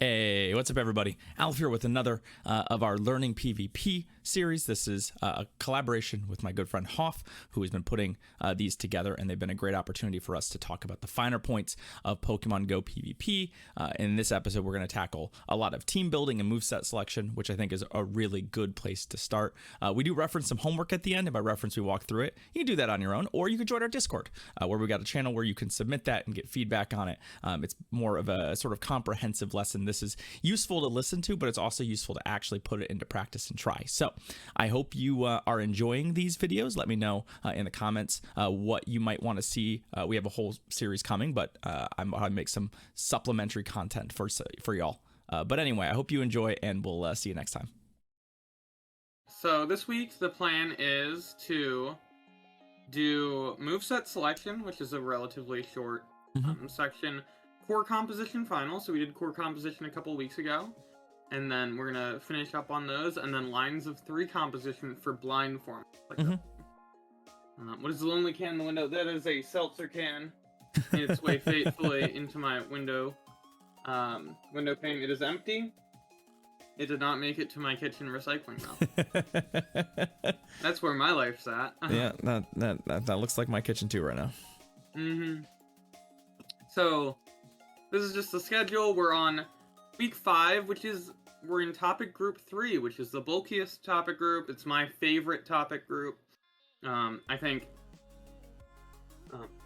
Hey, what's up, everybody? Alf here with another of our Learning PvP series. This is a collaboration with my good friend Hoff, who has been putting these together, and they've been a great opportunity for us to talk about the finer points of Pokemon Go PvP. In this episode, we're going to tackle a lot of team building and moveset selection, which I think is a really good place to start. We do reference some homework at the end, and by reference, we walk through it. You can do that on your own, or you can join our Discord, where we got a channel where you can submit that and get feedback on it. It's more of a sort of comprehensive lesson. This is useful to listen to, but it's also useful to actually put it into practice and try. So I hope you are enjoying these videos. Let me know in the comments what you might want to see. We have a whole series coming, but I'm going to make some supplementary content for y'all. But anyway, I hope you enjoy, and we'll see you next time. So this week, the plan is to do Moveset Selection, which is a relatively short section. Core Composition Final, so we did Core Composition a couple weeks ago, and then we're going to finish up on those, and then Lines of 3 Composition for blind form. What is the lonely can in the window? That is a seltzer can. Made its way faithfully into my window pane. It is empty. It did not make it to my kitchen recycling though. That's where my life's at. Yeah, that looks like my kitchen too right now. So this is just the schedule. We're on week 5, we're in topic group 3, which is the bulkiest topic group. It's my favorite topic group. I think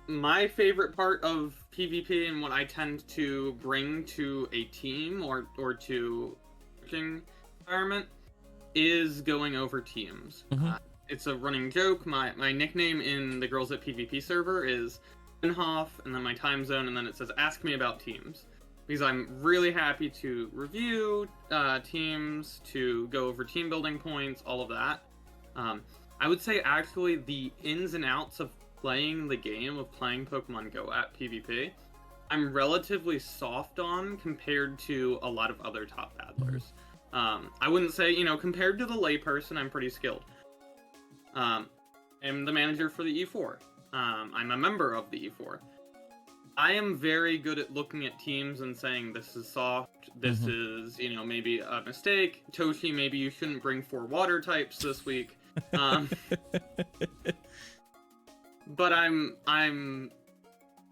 my favorite part of PvP and what I tend to bring to a team or to an environment is going over teams. It's a running joke. My nickname in the Girls at PvP server is Hoff, and then my time zone, and then it says ask me about teams, because I'm really happy to review teams, to go over team building points, all of that. I would say actually the ins and outs of playing the game of playing Pokemon Go at PvP, I'm relatively soft on compared to a lot of other top battlers. I wouldn't say, compared to the layperson, I'm pretty skilled. I'm the manager for the E4. I'm a member of the E4. I am very good at looking at teams and saying, this is soft, this is, maybe a mistake. Toshi, maybe you shouldn't bring 4 water types this week. But I'm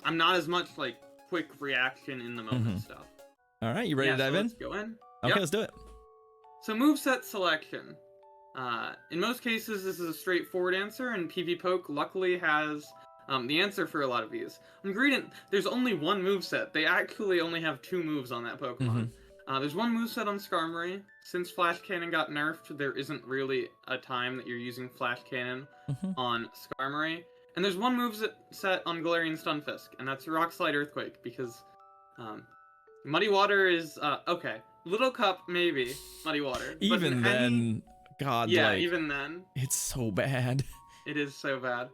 not as much like quick reaction in the moment stuff. All right, you ready to dive in? Let's go in. Okay, let's do it. So Moveset Selection. In most cases, this is a straightforward answer, and PvPoke luckily has the answer for a lot of these. There's only one moveset. They actually only have 2 moves on that Pokemon. There's one moveset on Skarmory. Since Flash Cannon got nerfed, there isn't really a time that you're using Flash Cannon on Skarmory. And there's one moveset on Galarian Stunfisk, and that's Rock Slide Earthquake, because Muddy Water is, okay. Little Cup, maybe. Muddy Water. Even then... God, yeah, even then. It's so bad. It is so bad.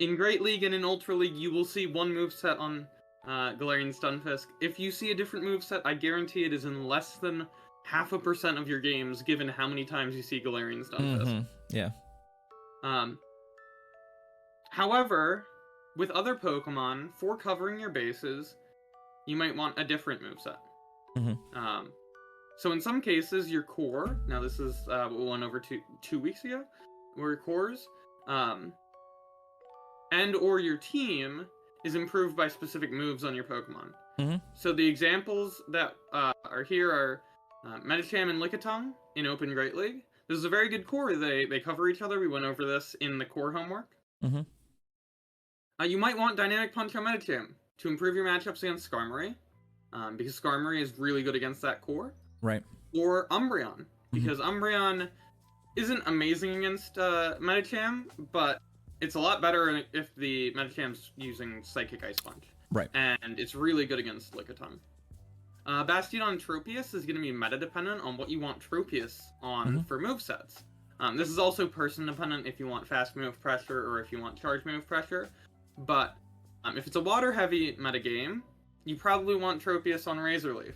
In Great League and in Ultra League, you will see one moveset on Galarian Stunfisk. If you see a different moveset, I guarantee it is in less than 0.5% of your games, given how many times you see Galarian Stunfisk. Yeah. However, with other Pokemon, for covering your bases, you might want a different moveset. So in some cases, your core, now this is what we went over 2 weeks ago, where your cores, and or your team is improved by specific moves on your Pokemon. So the examples that are here are Medicham and Lickitung in Open Great League. This is a very good core. They cover each other. We went over this in the core homework. You might want Dynamic Punch on Medicham to improve your matchups against Skarmory, because Skarmory is really good against that core. Right. Or Umbreon, because Umbreon isn't amazing against Medicham, but it's a lot better if the Medicham's using Psychic Ice Punch. Right. And it's really good against Lickitung. Bastiodon Tropius is going to be meta-dependent on what you want Tropius on for movesets. This is also person-dependent if you want fast move pressure or if you want charge move pressure. But if it's a water-heavy metagame, you probably want Tropius on Razor Leaf.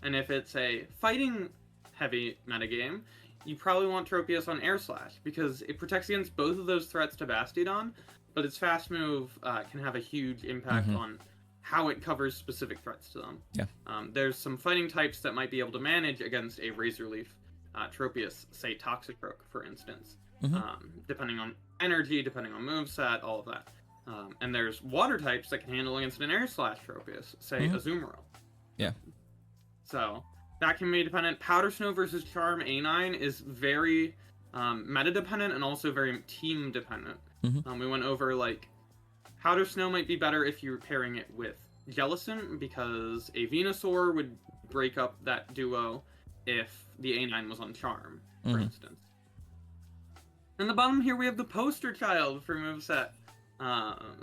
And if it's a fighting-heavy metagame, you probably want Tropius on Air Slash, because it protects against both of those threats to Bastiodon, but its fast move can have a huge impact on how it covers specific threats to them. Yeah. There's some fighting types that might be able to manage against a Razor Leaf Tropius, say Toxicroak, for instance, depending on energy, depending on moveset, all of that. And there's water types that can handle against an Air Slash Tropius, say Azumarill. Yeah. So that can be dependent. Powder Snow versus Charm A9 is very meta dependent and also very team dependent. We went over like Powder Snow might be better if you're pairing it with Jellicent, because a Venusaur would break up that duo if the A9 was on Charm, for instance. In the bottom here we have the poster child for moveset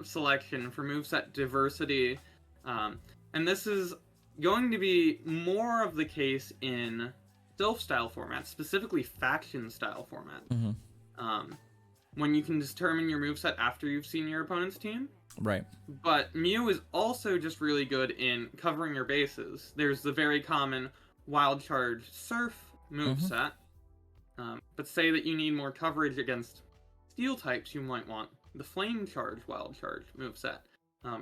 selection, for moveset diversity. And this is going to be more of the case in self-style formats, specifically faction-style formats. When you can determine your moveset after you've seen your opponent's team. Right. But Mew is also just really good in covering your bases. There's the very common Wild Charge Surf moveset. But say that you need more coverage against Steel types, you might want the Flame Charge Wild Charge moveset,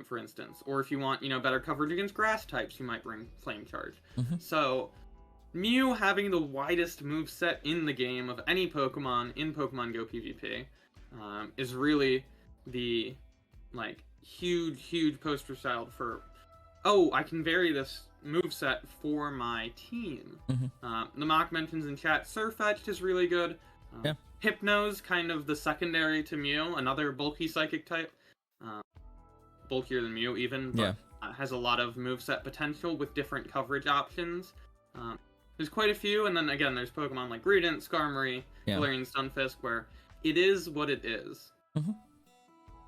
for instance. Or if you want, better coverage against Grass types, you might bring Flame Charge. So Mew having the widest moveset in the game of any Pokemon in Pokemon Go PvP is really the huge poster child for, I can vary this moveset for my team. The Mock mentions in chat Surfetched is really good. Hypno's kind of the secondary to Mew, another bulky psychic type. Bulkier than Mew even, but has a lot of moveset potential with different coverage options. There's quite a few, and then again, there's Pokemon like Greedent, Skarmory, Galarian Stunfisk, where it is what it is.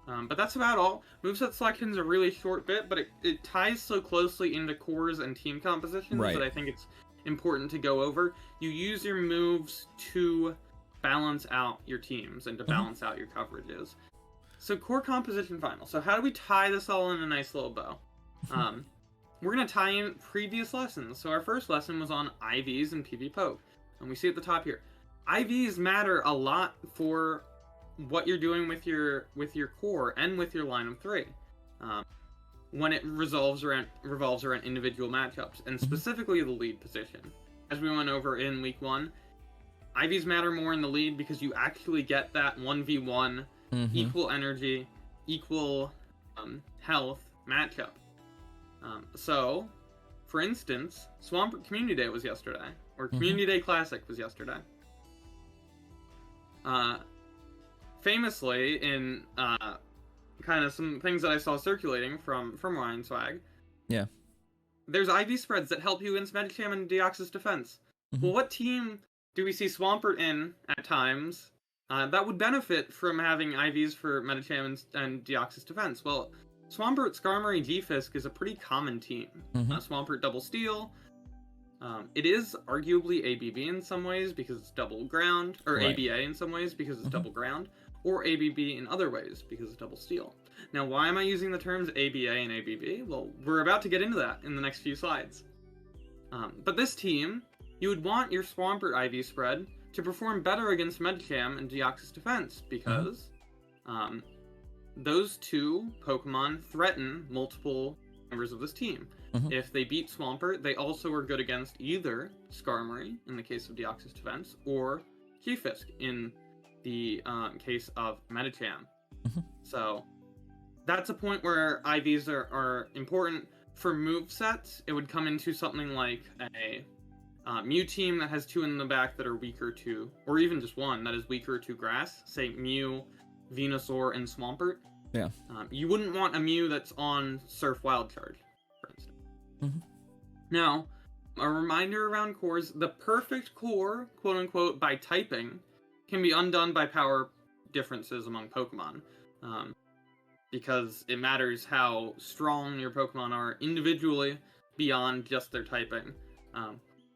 But that's about all. Moveset selection's a really short bit, but it ties so closely into cores and team compositions that I think it's important to go over. You use your moves to balance out your teams and to balance out your coverages. So core composition final. So how do we tie this all in a nice little bow? We're going to tie in previous lessons. So our first lesson was on IVs and PV Poke. And we see at the top here, IVs matter a lot for what you're doing with your core and with your line of three. When it revolves around individual matchups, and specifically the lead position. As we went over in week 1, IVs matter more in the lead because you actually get that 1v1 equal energy, equal health matchup. So, for instance, Swampert Community Day was yesterday, or Community Day Classic was yesterday. Famously, in kind of some things that I saw circulating from Ryan Swag, there's IV spreads that help you against Medicham and Deoxys defense. Well, what team do we see Swampert in at times that would benefit from having IVs for Medicham and Deoxys defense? Well, Swampert, Skarmory, G-Fisk is a pretty common team. Swampert Double Steel. It is arguably ABB in some ways because it's double ground, or ABA in some ways because it's double ground, or ABB in other ways because it's double steel. Now, why am I using the terms ABA and ABB? Well, we're about to get into that in the next few slides. But this team, you would want your Swampert IV spread to perform better against Medicham and Deoxys defense because those two Pokemon threaten multiple members of this team. If they beat Swampert, they also are good against either Skarmory, in the case of Deoxys defense, or G-Fisk, in the case of Medicham. So, that's a point where IVs are important. For movesets, it would come into something like a Mew team that has 2 in the back that are weaker to, or even just 1 that is weaker to grass, say Mew, Venusaur, and Swampert. You wouldn't want a Mew that's on Surf Wild Charge, for instance. Now, a reminder around cores, the perfect core, quote-unquote, by typing, can be undone by power differences among Pokemon. Because it matters how strong your Pokemon are individually beyond just their typing.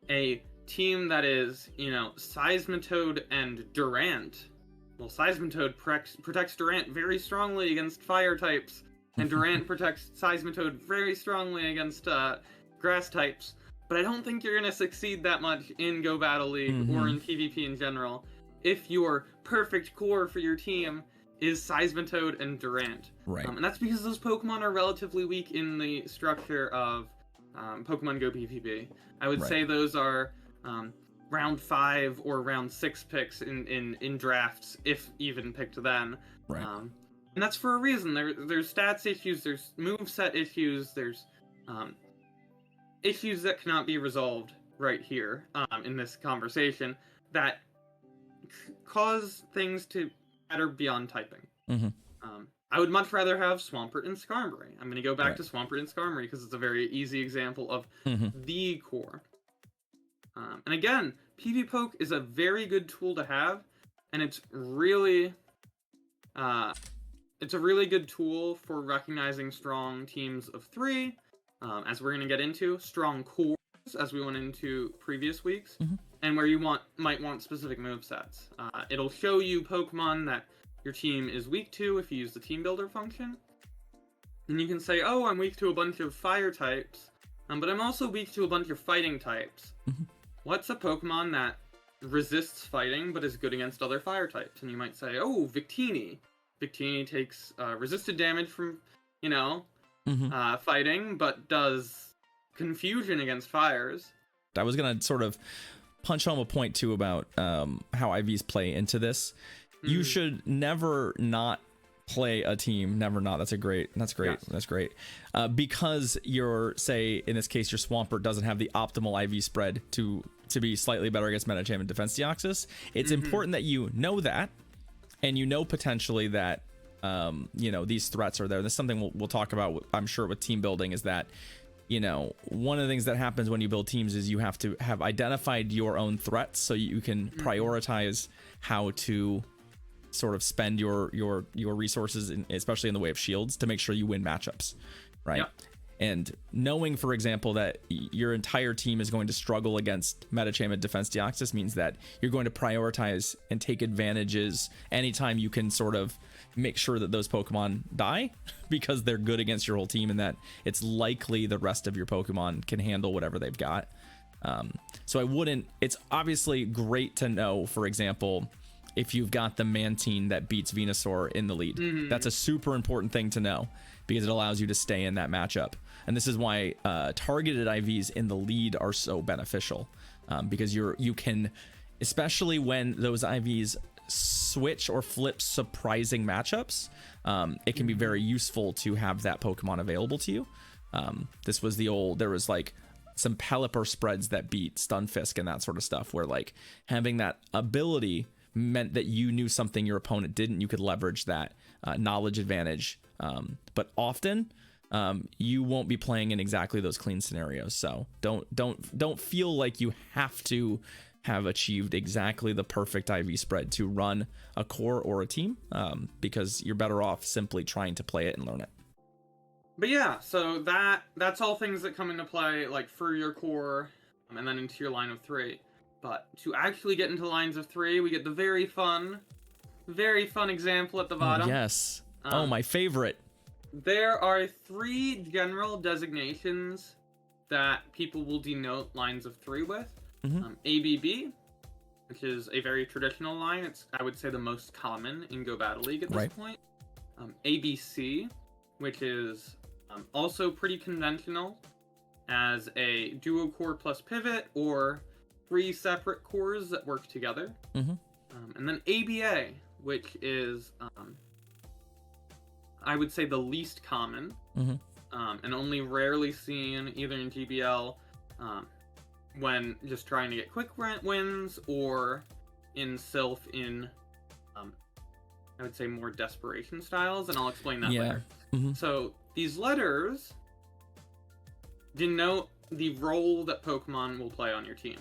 A team that is, Seismitoad and Durant. Well, Seismitoad protects Durant very strongly against fire types, and Durant protects Seismitoad very strongly against grass types. But I don't think you're going to succeed that much in Go Battle League or in PvP in general if your perfect core for your team is Seismitoad and Durant. Right. And that's because those Pokemon are relatively weak in the structure of Pokemon Go PvP. I would say those are round 5 or round 6 picks in drafts, if even picked then. Right. And that's for a reason. There's stats issues, there's moveset issues, there's issues that cannot be resolved right here in this conversation that cause things to matter beyond typing. Mm-hmm. I would much rather have Swampert and Skarmory. I'm going to go back to Swampert and Skarmory because it's a very easy example of the core. And again, PvPoke is a very good tool to have, and it's really a really good tool for recognizing strong teams of 3, as we're going to get into, strong cores, as we went into previous weeks, and where you might want specific movesets. It'll show you Pokemon that your team is weak to if you use the team builder function. And you can say, oh, I'm weak to a bunch of fire types, but I'm also weak to a bunch of fighting types. What's a Pokemon that resists fighting but is good against other fire types? And you might say, oh, Victini. Victini takes resisted damage from, fighting, but does confusion against fires. I was going to sort of punch home a point, too, about how IVs play into this. You should never not play a team. Never not. That's great. Yes. That's great. Because say, in this case, your Swampert doesn't have the optimal IV spread to be slightly better against Medicham and Defense Deoxys. It's important that you know that, and potentially that, these threats are there. This is something we'll talk about, I'm sure, with team building, is that, one of the things that happens when you build teams is you have to have identified your own threats so you can prioritize how to sort of spend your resources, especially in the way of shields, to make sure you win matchups, right? Yep. And knowing, for example, that your entire team is going to struggle against Medicham and Defense Deoxys means that you're going to prioritize and take advantages anytime you can sort of make sure that those Pokemon die because they're good against your whole team, and that it's likely the rest of your Pokemon can handle whatever they've got. So it's obviously great to know, for example, if you've got the Mantine that beats Venusaur in the lead. That's a super important thing to know because it allows you to stay in that matchup. And this is why targeted IVs in the lead are so beneficial, because you can, especially when those IVs switch or flip surprising matchups, it can be very useful to have that Pokemon available to you. This was there was like some Pelipper spreads that beat Stunfisk and that sort of stuff, where like having that ability meant that you knew something your opponent didn't. You could leverage that knowledge advantage, but often you won't be playing in exactly those clean scenarios. So don't feel like you have to have achieved exactly the perfect IV spread to run a core or a team, because you're better off simply trying to play it and learn it. But yeah, so that's all things that come into play, like for your core, and then into your line of 3. But to actually get into lines of 3, we get the very fun example at the bottom. Yes. My favorite. There are 3 general designations that people will denote lines of 3 with. ABB, which is a very traditional line. It's, I would say, the most common in Go Battle League at this point. ABC, which is also pretty conventional as a duo core plus pivot, or 3 separate cores that work together. And then ABA, which is, I would say, the least common, and only rarely seen either in GBL when just trying to get quick wins, or in Sylph in, I would say, more desperation styles, and I'll explain that later. So these letters denote the role that Pokemon will play on your team.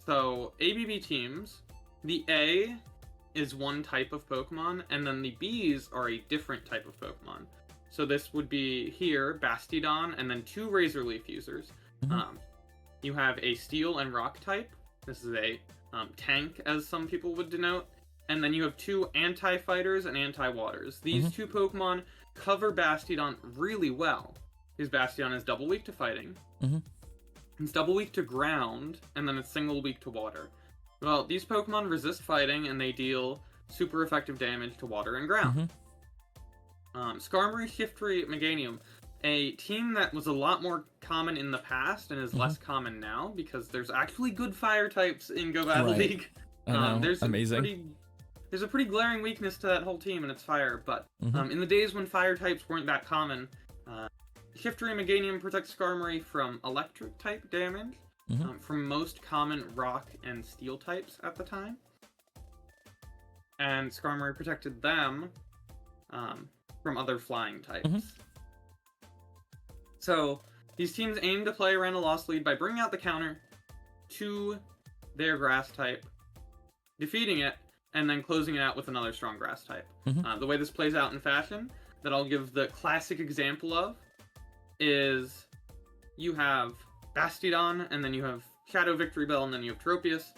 So ABB teams, the A is one type of Pokemon, and then the Bs are a different type of Pokemon. So this would be here, Bastiodon, and then 2 Razor Leaf users. You have a Steel and Rock type. This is a tank, as some people would denote. And then you have 2 Anti-Fighters and Anti-Waters. These 2 Pokemon cover Bastiodon really well, because Bastiodon is double weak to fighting. It's double weak to ground, and then it's single weak to water. Well, these Pokemon resist fighting, and they deal super effective damage to water and ground. Skarmory, Shiftry, Meganium, a team that was a lot more common in the past and is less common now because there's actually good fire types in Go Battle League. I know. There's Amazing. there's a pretty glaring weakness to that whole team, and it's fire. But in the days when fire types weren't that common, Shiftry and Meganium protect Skarmory from electric type damage, from most common rock and steel types at the time. And Skarmory protected them from other flying types. So these teams aim to play around a lost lead by bringing out the counter to their grass type, defeating it, and then closing it out with another strong grass type. The way this plays out in fashion, that I'll give the classic example of, is you have Bastiodon, and then you have Shadow Victory Bell, and then you have Tropius.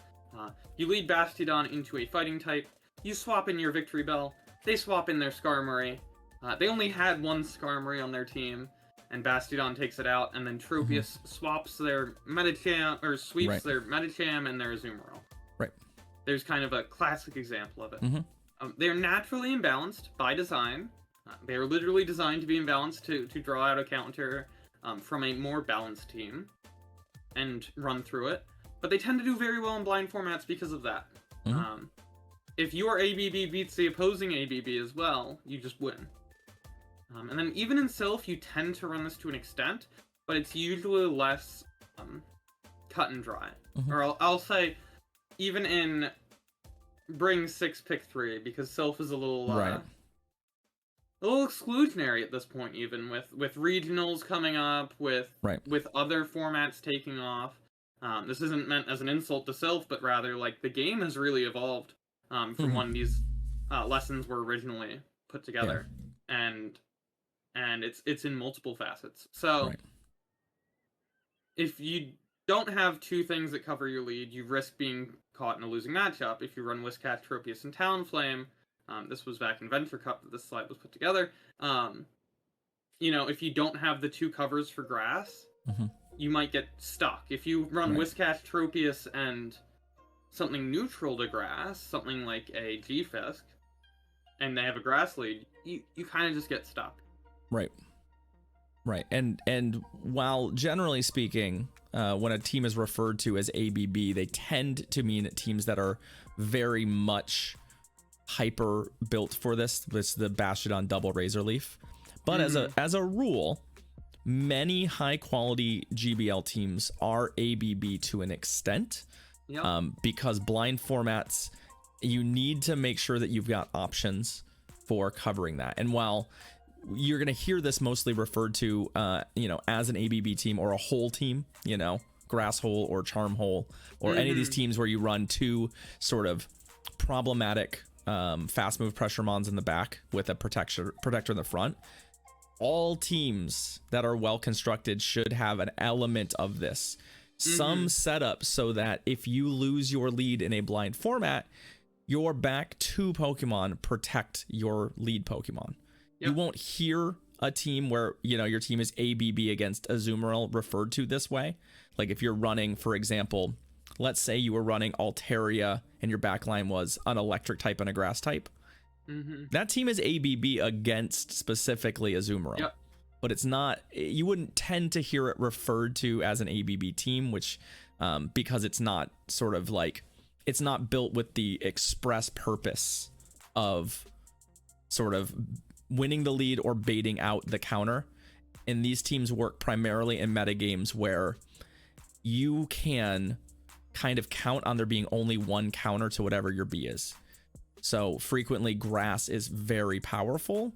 You lead Bastiodon into a fighting type, you swap in your Victory Bell, they swap in their Skarmory. They only had one Skarmory on their team, and Bastiodon takes it out, and then Tropius swaps their Medicham, or sweeps their Medicham and their Azumarill. There's kind of a classic example of it. They're naturally imbalanced by design. They are literally designed to be imbalanced to draw out a counter from a more balanced team and run through it. But they tend to do very well in blind formats because of that. If your ABB beats the opposing ABB as well, you just win. And then even in Sylph, you tend to run this to an extent, but it's usually less cut and dry. Or I'll say, even in Bring 6, Pick 3, because Sylph is a little exclusionary at this point, even with regionals coming up, with other formats taking off. This isn't meant as an insult to Sylph, but rather like the game has really evolved from when these lessons were originally put together, and it's in multiple facets. So if you don't have two things that cover your lead, you risk being caught in a losing matchup. If you run Whiscash, Tropius, and Talonflame, this was back in Venture Cup that this slide was put together. If you don't have the two covers for grass, you might get stuck. If you run Whiscash, Tropius, and something neutral to grass, something like a G-Fisk, and they have a grass lead, you kind of just get stuck. And while generally speaking, when a team is referred to as ABB, they tend to mean teams that are very much hyper built for this. This is the Bastiodon double Razor Leaf. But as a rule, many high quality GBL teams are ABB to an extent, because blind formats, you need to make sure that you've got options for covering that. And while you're going to hear this mostly referred to, as an ABB team or a whole team, Grass Hole or Charm Hole, or any of these teams where you run two sort of problematic fast move pressure mons in the back with a protector in the front. All teams that are well constructed should have an element of this. Some setup so that if you lose your lead in a blind format, your back two Pokemon protect your lead Pokemon. You won't hear a team where, your team is ABB against Azumarill referred to this way. Like if you're running, for example, let's say you were running Altaria and your backline was an electric type and a grass type. That team is ABB against specifically Azumarill. But it's not, you wouldn't tend to hear it referred to as an ABB team, which, because it's not sort of like, it's not built with the express purpose of sort of winning the lead or baiting out the counter. And these teams work primarily in metagames where you can kind of count on there being only one counter to whatever your B is. So frequently grass is very powerful,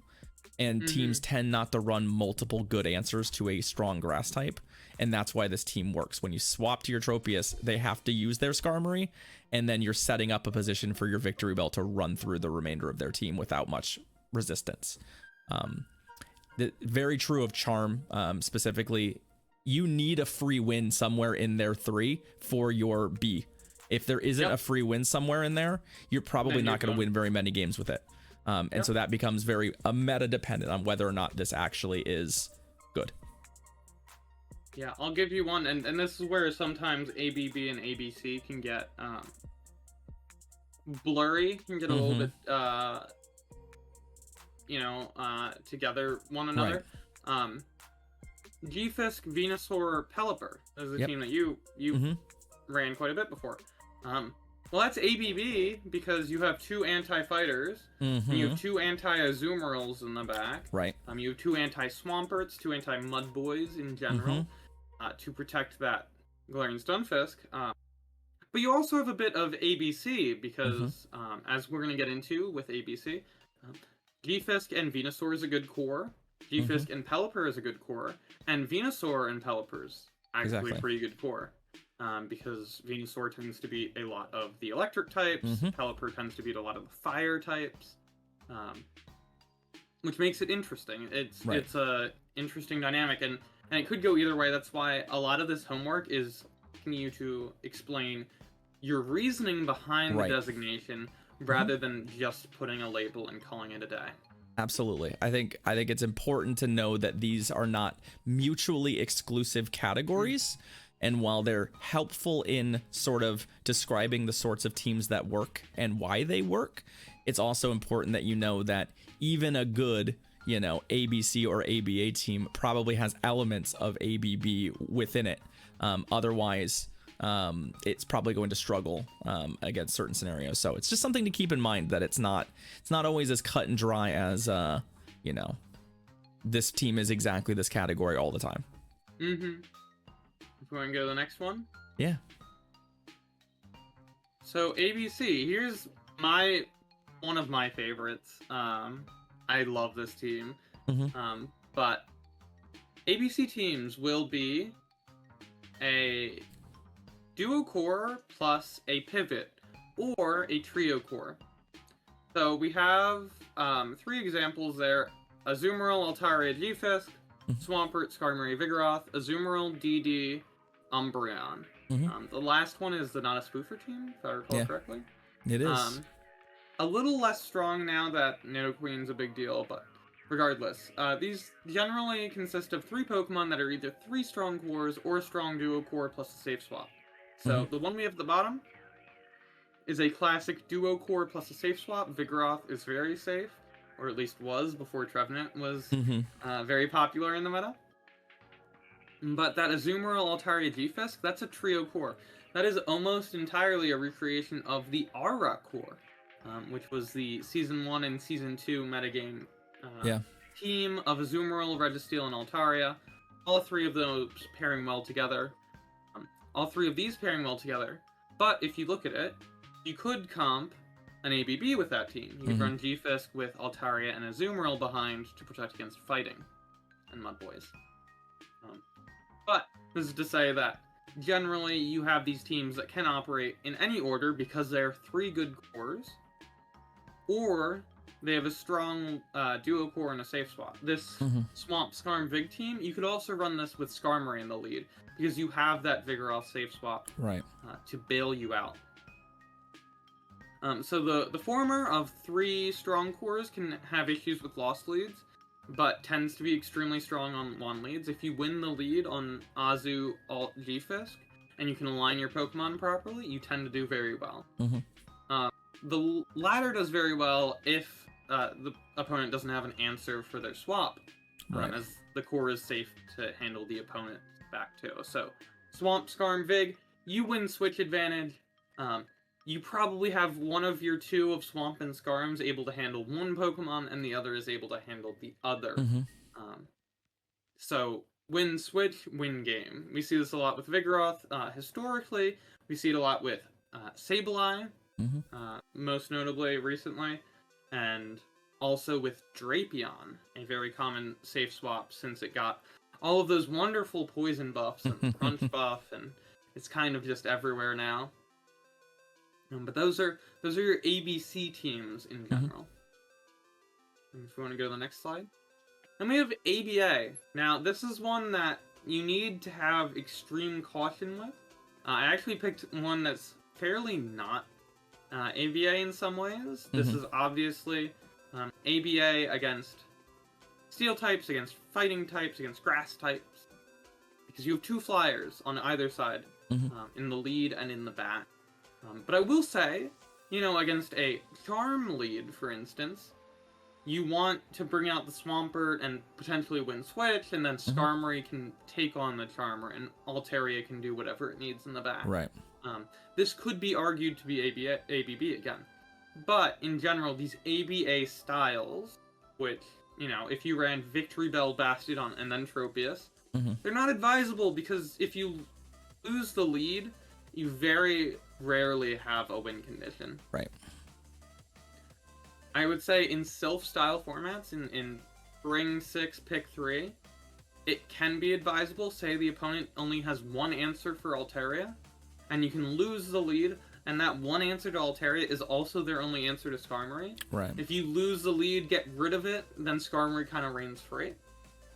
and teams tend not to run multiple good answers to a strong grass type. And that's why this team works. When you swap to your Tropius, they have to use their Skarmory, and then you're setting up a position for your Victory Bell to run through the remainder of their team without much resistance. Very true of Charm, specifically. You need a free win somewhere in their 3 for your B. If there isn't a free win somewhere in there, you're probably not going to win very many games with it. And so that becomes very meta dependent on whether or not this actually is good. Yeah, I'll give you one, and this is where sometimes ABB and ABC can get blurry, can get a little Mm-hmm. bit together one another. Um, G-Fisk, Venusaur, Pelipper is the Yep. team that you Mm-hmm. ran quite a bit before. Well, that's ABB because you have two anti-fighters, and you Mm-hmm. have two anti-Azumarils in the back. Right. You have two anti-Swamperts, two anti-Mud Boys in Mm-hmm. general, to protect that Galarian Stunfisk. But you also have a bit of ABC Mm-hmm. because, as we're going to get into with ABC, um, G-Fisk and Venusaur is a good core. Mm-hmm. G-Fisk and Pelipper is a good core. And Venusaur and Pelipper's actually a Exactly. pretty good core. Because Venusaur tends to beat a lot of the electric types, Mm-hmm. Pelipper tends to beat a lot of the fire types, um, which makes it interesting. Right. It's a interesting dynamic, and it could go either way. That's why a lot of this homework is asking you to explain your reasoning behind the Right. designation Mm-hmm. rather than just putting a label and calling it a day. Absolutely. I think it's important to know that these are not mutually exclusive categories. And while they're helpful in sort of describing the sorts of teams that work and why they work, it's also important that you know that even a good, ABC or ABA team probably has elements of ABB within it. Otherwise, it's probably going to struggle against certain scenarios. So it's just something to keep in mind that it's not always as cut and dry as this team is exactly this category all the time. Mm-hmm. If we want to go to the next one. Yeah. So ABC, here's one of my favorites. I love this team. Mm-hmm. But ABC teams will be a duo core plus a pivot or a trio core. So we have 3 examples there: Azumarill, Altaria, G-Fisk, Swampert, Skarmory, Vigoroth, Azumarill, DD, Umbreon. Mm-hmm. The last one is the Not a Spoofer team, if I recall correctly. It is. A little less strong now that Nidoqueen's a big deal, but regardless, these generally consist of 3 Pokemon that are either 3 strong cores or a strong duo core plus a safe swap. So the one we have at the bottom is a classic duo core plus a safe swap. Vigoroth is very safe, or at least was before Trevenant was very popular in the meta. But that Azumarill, Altaria, G-Fisk, that's a trio core. That is almost entirely a recreation of the Aura core, which was the Season 1 and Season 2 metagame team of Azumarill, Registeel, and Altaria. All 3 of those pairing well together. All 3 of these pairing well together. But if you look at it, you could comp an ABB with that team. You could run G-Fisk with Altaria and Azumarill behind to protect against fighting and Mud Boys. But this is to say that generally you have these teams that can operate in any order because they're 3 good cores, or they have a strong duo core and a safe swap. This Swamp Skarm Vig team, you could also run this with Skarmory in the lead because you have that Vigoroth safe swap to bail you out. So the former of 3 strong cores can have issues with lost leads, but tends to be extremely strong on one leads. If you win the lead on Azu, Alt, G-Fisk, and you can align your Pokemon properly, you tend to do very well. The latter does very well if the opponent doesn't have an answer for their swap, as the core is safe to handle the opponent back too. So Swamp Skarm Vig, you win switch advantage. You probably have one of your 2 of Swamp and Skarms able to handle one Pokemon, and the other is able to handle the other. So win switch, win game. We see this a lot with Vigoroth. Historically, we see it a lot with Sableye, most notably recently, and also with Drapion, a very common safe swap since it got all of those wonderful poison buffs and crunch buff, and it's kind of just everywhere now. But those are your ABC teams in general. If you want to go to the next slide. Then we have ABA. Now, this is one that you need to have extreme caution with. I actually picked one that's fairly not ABA in some ways. This is obviously ABA against steel types, against fighting types, against grass types. Because you have 2 flyers on either side, in the lead and in the back. But I will say against a Charm lead, for instance, you want to bring out the Swampert and potentially win Switch, and then Skarmory can take on the Charmer, and Altaria can do whatever it needs in the back. Right. This could be argued to be ABB again. But, in general, these ABA styles, which, if you ran Victory Bell, Bastiodon, and then Tropius, they're not advisable, because if you lose the lead, you very rarely have a win condition. Right. I would say in Sylph-style formats, in Bring 6, Pick 3, it can be advisable. Say the opponent only has one answer for Altaria, and you can lose the lead, and that one answer to Altaria is also their only answer to Skarmory. Right. If you lose the lead, get rid of it, then Skarmory kind of reigns free.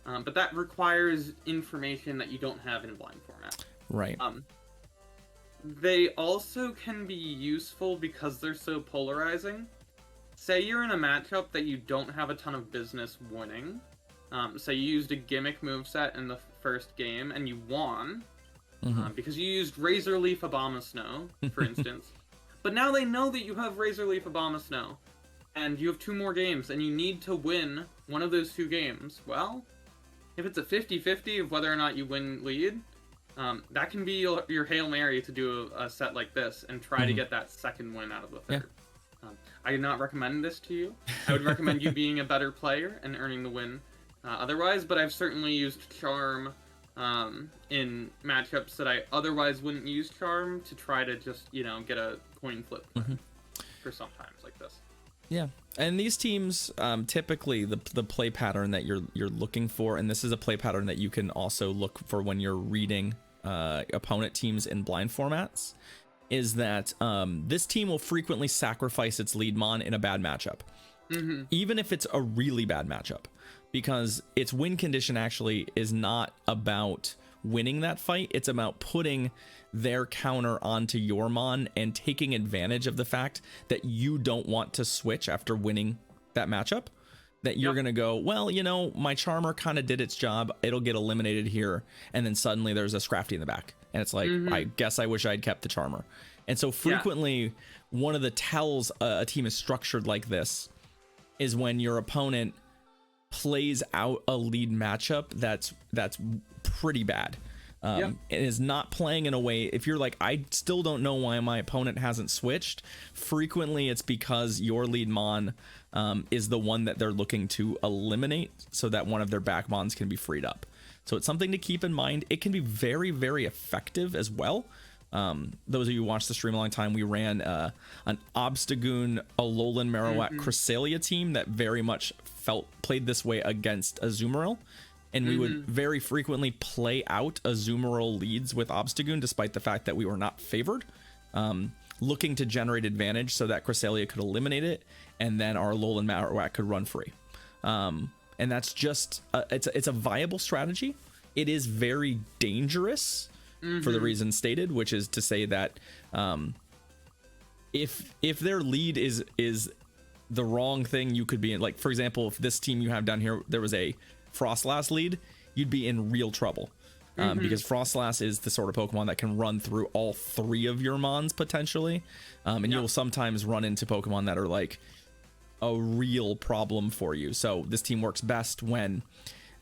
But that requires information that you don't have in blind format. Right. They also can be useful because they're so polarizing. Say you're in a matchup that you don't have a ton of business winning. Say you used a gimmick moveset in the first game and you won because you used Razor Leaf Abomasnow, for instance. But now they know that you have Razor Leaf Abomasnow, and you have 2 more games, and you need to win one of those 2 games. Well, if it's a 50-50 of whether or not you win lead, that can be your Hail Mary to do a set like this and try to get that second win out of the third. Yeah. I do not recommend this to you. I would recommend you being a better player and earning the win otherwise, but I've certainly used Charm in matchups that I otherwise wouldn't use Charm to try to just, get a coin flip for sometimes like this. Yeah, and these teams typically the play pattern that you're looking for, and this is a play pattern that you can also look for when you're reading opponent teams in blind formats, is that this team will frequently sacrifice its lead mon in a bad matchup, even if it's a really bad matchup, because its win condition actually is not about winning that fight. It's about putting their counter onto your mon and taking advantage of the fact that you don't want to switch after winning that matchup, that you're gonna go, well, my Charmer kind of did its job, it'll get eliminated here, and then suddenly there's a Scrafty in the back, and it's like, I guess I wish I'd kept the Charmer. And so frequently one of the tells a team is structured like this is when your opponent plays out a lead matchup that's pretty bad. It is not playing in a way, if you're like, I still don't know why my opponent hasn't switched, frequently it's because your lead mon is the one that they're looking to eliminate so that one of their back mons can be freed up. So it's something to keep in mind. It can be very, very effective as well. Those of you who watched the stream a long time, we ran an Obstagoon, Alolan Marowak, Cresselia team that very much played this way against Azumarill. And we would very frequently play out Azumarill leads with Obstagoon, despite the fact that we were not favored, looking to generate advantage so that Cresselia could eliminate it, and then our Alolan Marowak could run free. And that's just, it's a viable strategy. It is very dangerous for the reason stated, which is to say that if their lead is the wrong thing, you could be in, like, for example, if this team you have down here, there was a Frostlass lead, you'd be in real trouble, because Frostlass is the sort of Pokemon that can run through all 3 of your mons potentially, and you'll sometimes run into Pokemon that are like a real problem for you. So this team works best when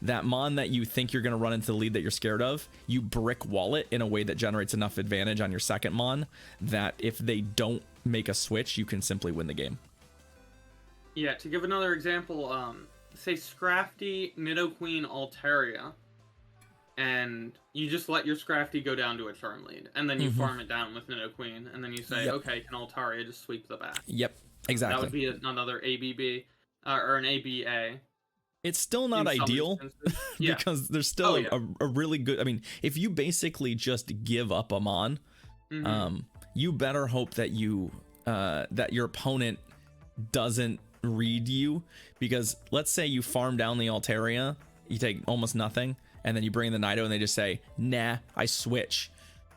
that mon that you think you're going to run into the lead that you're scared of, you brick wall it in a way that generates enough advantage on your second mon that if they don't make a switch, you can simply win the game. Yeah, to give another example, say Scrafty, Nidoqueen, Altaria, and you just let your Scrafty go down to a Charm lead, and then you farm it down with Nidoqueen, and then you say, okay, can Altaria just sweep the back? Yep, exactly. That would be another ABB, or an ABA. It's still not ideal because there's still a really good, I mean, if you basically just give up a mon, you better hope that that your opponent doesn't read you, because let's say you farm down the Altaria, you take almost nothing, and then you bring in the Nido and they just say, nah, I switch.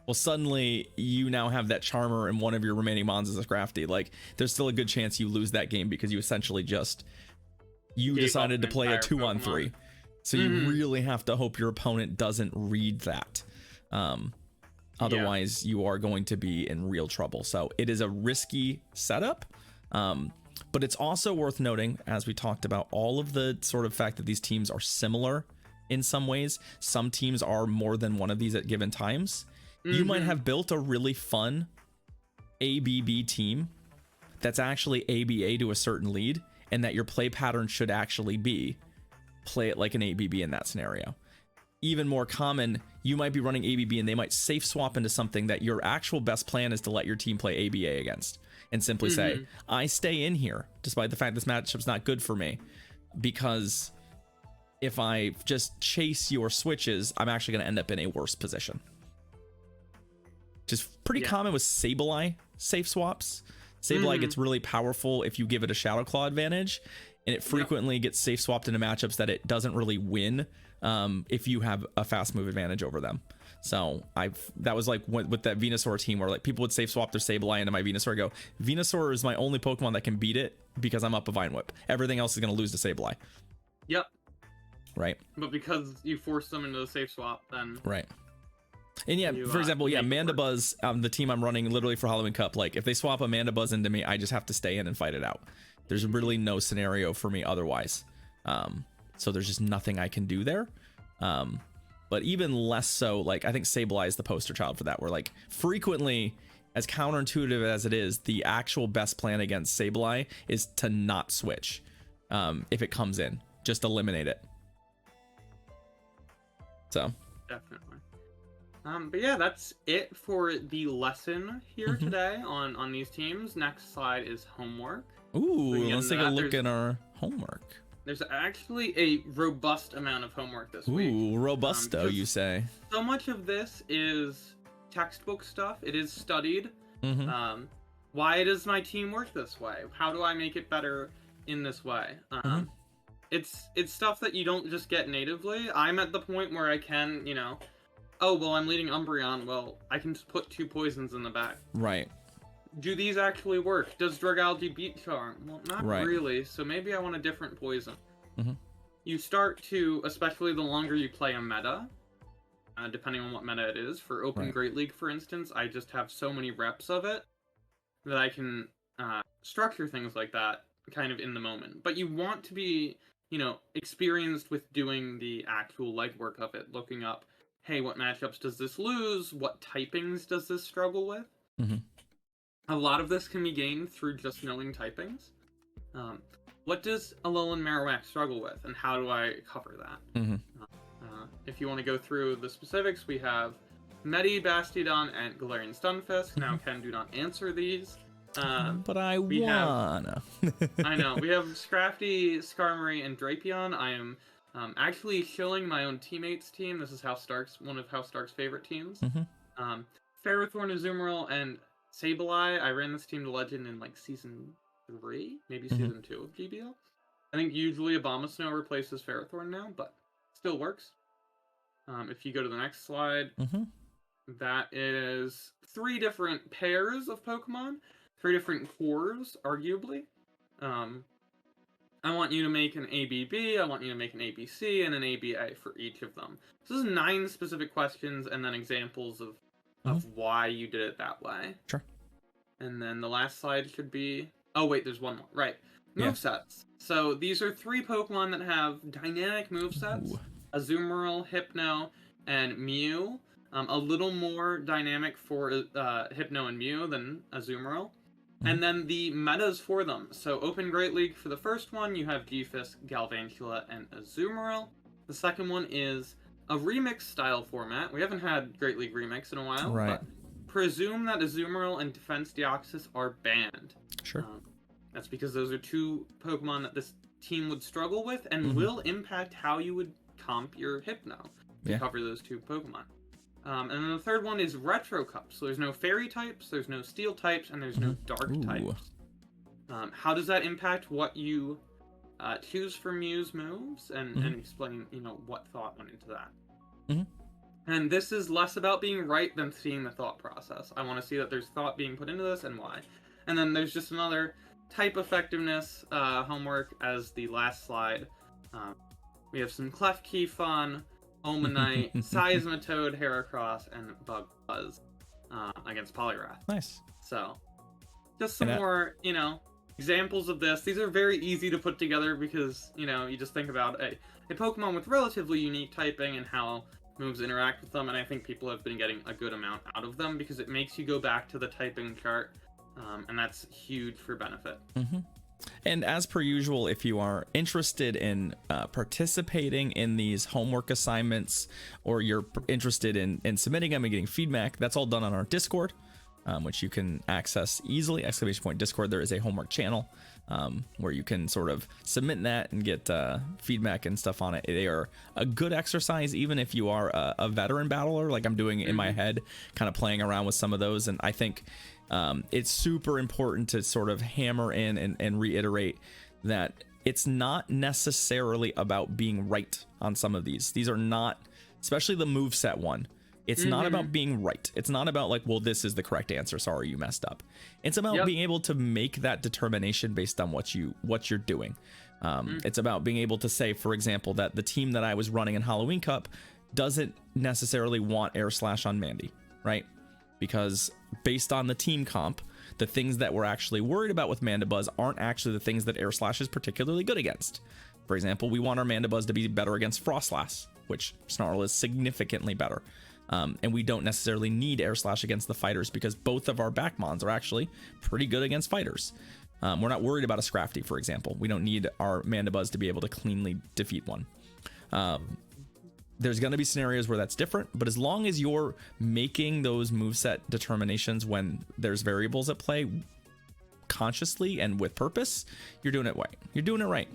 Well, suddenly you now have that Charmer and one of your remaining mons is a Scrafty. Like, there's still a good chance you lose that game because you essentially just decided to play a 2-on-3. So you really have to hope your opponent doesn't read that. Otherwise, you are going to be in real trouble. So it is a risky setup. But it's also worth noting, as we talked about, all of the sort of fact that these teams are similar in some ways. Some teams are more than one of these at given times. You might have built a really fun ABB team that's actually ABA to a certain lead, and that your play pattern should actually be play it like an ABB in that scenario. Even more common, you might be running ABB and they might safe swap into something that your actual best plan is to let your team play ABA against and simply say, I stay in here despite the fact this matchup's not good for me, because if I just chase your switches, I'm actually going to end up in a worse position. Which is pretty common with Sableye safe swaps. Sableye gets really powerful if you give it a Shadow Claw advantage, and it frequently gets safe swapped into matchups that it doesn't really win if you have a fast move advantage over them. So that was like with that Venusaur team where like people would safe swap their Sableye into my Venusaur and go, Venusaur is my only Pokemon that can beat it because I'm up a Vine Whip. Everything else is going to lose to Sableye. Yep. Right. But because you force them into the safe swap, then... Right. And yeah, for example, Mandibuzz, the team I'm running literally for Halloween Cup, like if they swap a Mandibuzz into me, I just have to stay in and fight it out. There's really no scenario for me otherwise. So there's just nothing I can do there. But even less so, like I think Sableye is the poster child for that, where like frequently, as counterintuitive as it is, the actual best plan against Sableye is to not switch. If it comes in, just eliminate it. So definitely. But yeah, that's it for the lesson here today on these teams. Next slide is homework. Ooh, let's take a look at our homework. There's actually a robust amount of homework this week. Ooh, robusto, you say? So much of this is textbook stuff. It is studied. Why does my team work this way? How do I make it better in this way? It's stuff that you don't just get natively. I'm at the point where I can, oh, well, I'm leading Umbreon. Well, I can just put 2 poisons in the back. Right. Do these actually work? Does Dragalge beat Charm? Well, not really, so maybe I want a different poison. You start to, especially the longer you play a meta, depending on what meta it is. For Open Great League, for instance, I just have so many reps of it that I can structure things like that kind of in the moment. But you want to be, experienced with doing the actual legwork of it, looking up, hey, what matchups does this lose? What typings does this struggle with? A lot of this can be gained through just knowing typings. What does Alolan Marowak struggle with, and how do I cover that? If you want to go through the specifics, we have Medi, Bastiodon, and Galarian Stunfisk. Now, Ken, do not answer these. But I wanna. I know. We have Scrafty, Skarmory, and Drapion. I am actually shilling my own teammates' team. This is one of House Stark's favorite teams. Ferrothorn, Azumarill, and Sableye. I ran this team to Legend in like Season 3, maybe Season 2 of GBL. I think usually Abomasnow replaces Ferrothorn now, but still works. If you go to the next slide, that is 3 different pairs of Pokemon, 3 different cores, arguably. I want you to make an ABB, I want you to make an ABC, and an ABA for each of them. This is 9 specific questions, and then examples of why you did it that way. Sure. And then the last slide should be... Oh, wait, there's one more. Right. Movesets. So these are 3 Pokemon that have dynamic movesets. Azumarill, Hypno, and Mew. A little more dynamic for Hypno and Mew than Azumarill. And then the metas for them. So Open Great League for the first one, you have G-Fisk, Galvantula, and Azumarill. The second one is a remix style format. We haven't had Great League Remix in a while, but presume that Azumarill and Defense Deoxys are banned. Sure. That's because those are 2 Pokemon that this team would struggle with and will impact how you would comp your Hypno to cover those 2 Pokemon. And then the third one is Retro Cup. So there's no Fairy types, there's no Steel types, and there's no Dark types. How does that impact what you choose for Mew's moves? And explain, what thought went into that. And this is less about being right than seeing the thought process. I want to see that there's thought being put into this and why. And then there's just another type effectiveness homework as the last slide. We have some Klefki fun, Omanite, Seismitoad, Heracross, and Bug Buzz. against Polyrath. Nice. So, just some more, examples of this. These are very easy to put together because, you just think about a Pokemon with relatively unique typing and how moves interact with them, and I think people have been getting a good amount out of them because it makes you go back to the typing chart, and that's huge for benefit. Mm-hmm. And as per usual, if you are interested in participating in these homework assignments, or you're interested in submitting them and getting feedback, that's all done on our Discord, which you can access easily. !Discord. There is a homework channel where you can sort of submit that and get feedback and stuff on it. They are a good exercise, even if you are a veteran battler, like I'm doing in my head, kind of playing around with some of those. And I think it's super important to sort of hammer in and reiterate that it's not necessarily about being right on some of these. These are not, especially the moveset one. It's not about being right. It's not about like, well, this is the correct answer. Sorry, you messed up. It's about being able to make that determination based on what you're doing. It's about being able to say, for example, that the team that I was running in Halloween Cup doesn't necessarily want Air Slash on Mandy, right? Because based on the team comp, the things that we're actually worried about with Mandibuzz aren't actually the things that Air Slash is particularly good against. For example, we want our Mandibuzz to be better against Frostlass, which Snarl is significantly better. And we don't necessarily need Air Slash against the fighters because both of our Backmons are actually pretty good against fighters. We're not worried about a Scrafty, for example. We don't need our Mandibuzz to be able to cleanly defeat one. There's going to be scenarios where that's different, but as long as you're making those moveset determinations when there's variables at play consciously and with purpose, you're doing it right. You're doing it right.